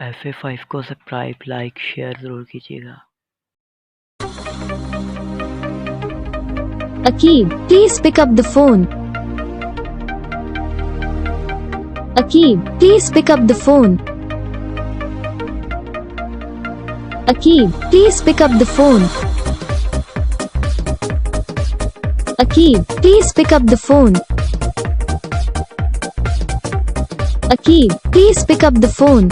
FA5 को subscribe like share ज़रूर कीजिएगा। Aaqib, please pick up the phone. Aaqib, please pick up the phone. Aaqib, please pick up the phone. Aaqib, please pick up the phone. Aaqib, please pick up the phone.